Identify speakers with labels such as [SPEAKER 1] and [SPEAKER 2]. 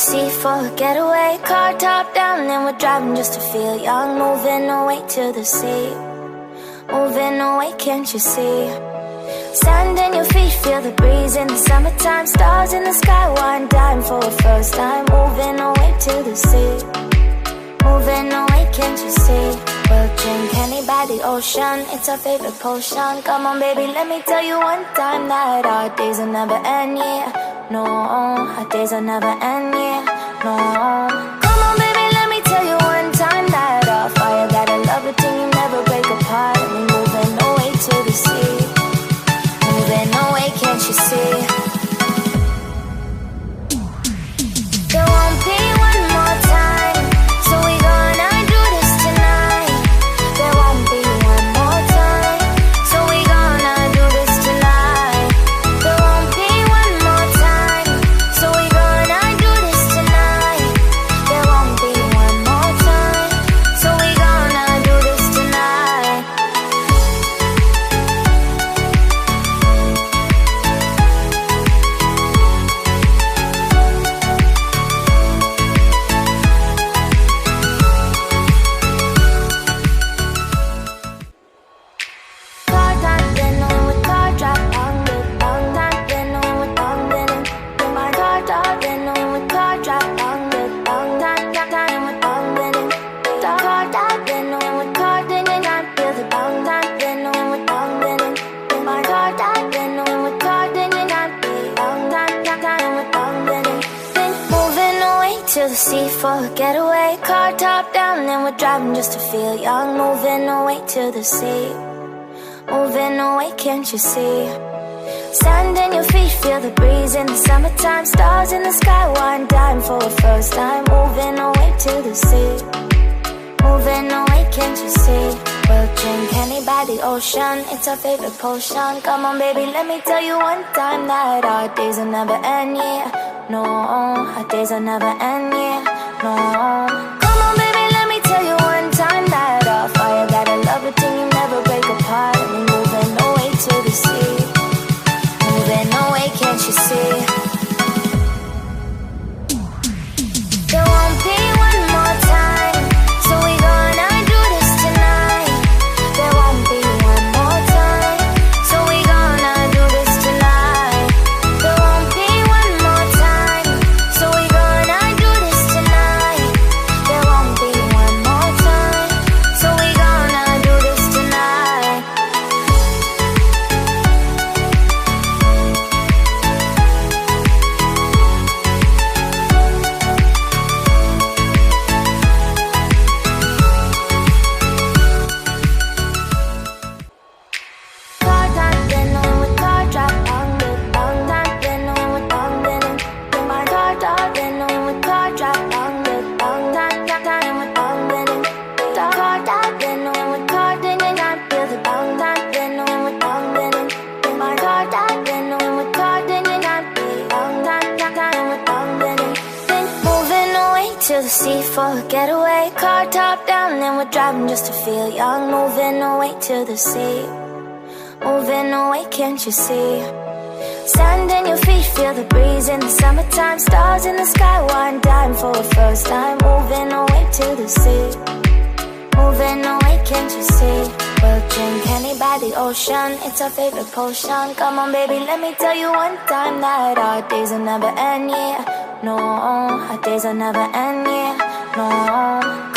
[SPEAKER 1] sea for a getaway. Car top down and we're driving just to feel young. Moving away to the sea, moving away, can't you see? Sand in your feet, feel the breeze in the summertime. Stars in the sky, one dime for a first time. Moving away to the sea, moving away, can't you see? We'll drink honey by the ocean, it's our favorite potion. Come on baby, let me tell you one time that our days will never end, yeah. No, our days will never end, yeah. No. Come on baby, let me tell you one time that our fire got a love it till you never break apart. And we're moving away to the sea, moving away, can't you see? There won't be one more time, so we gonna do this tonight. There won't be one more time, so we gonna do this tonight. There won't be one more time, so we gonna do this tonight. There won't be one more time, so we gonna do this tonight. Car top, then on with car drop, on the long time, then on with long linen. In my car top, then on with car drop, on the long time, with long linen. Car top, then on with car, then I feel the long time, then on with long linen. In my car top, then on with car, then I feel long time, with long linen. Then moving away to the sea for a getaway. Car top down and we're driving just to feel young. Moving away to the sea, moving away, can't you see? Sand in your feet, feel the breeze in the summertime. Stars in the sky, one dime for a first time. Moving away to the sea, moving away, can't you see? We'll drink honey by the ocean, it's our favorite potion. Come on baby, let me tell you one time that our days will never end, yeah. No, our days will never end, yeah. No. Come on baby, let me tell you one time that our fire got a love it till you never break apart. And we're moving away to the sea, moving away, can't you see? There won't be one more time, so we gonna do this tonight. There won't be one more time, so we gonna do this tonight. There won't be one more time, so we gonna do this tonight. There won't be one more time, so we gonna do this tonight. Car top, then on with car drop, on the long time, then on with long linen. In my car top, then on with car drop, on the long time, with long linen. Car top, then on with car, then I feel the long time, then on with long linen. In my car top, then on with car, then I feel long time, with long linen. Then moving away to the sea for a getaway. Car top down and we're driving just to feel young. Moving away to the sea, moving away, can't you see? Sand in your feet, feel the breeze in the summertime. Stars in the sky, one dime for a first time. Moving away to the sea, moving away, can't you see? We'll drink honey by the ocean, it's our favorite potion. Come on baby, let me tell you one time that our days will never end, yeah. No, our days will never end, yeah. No.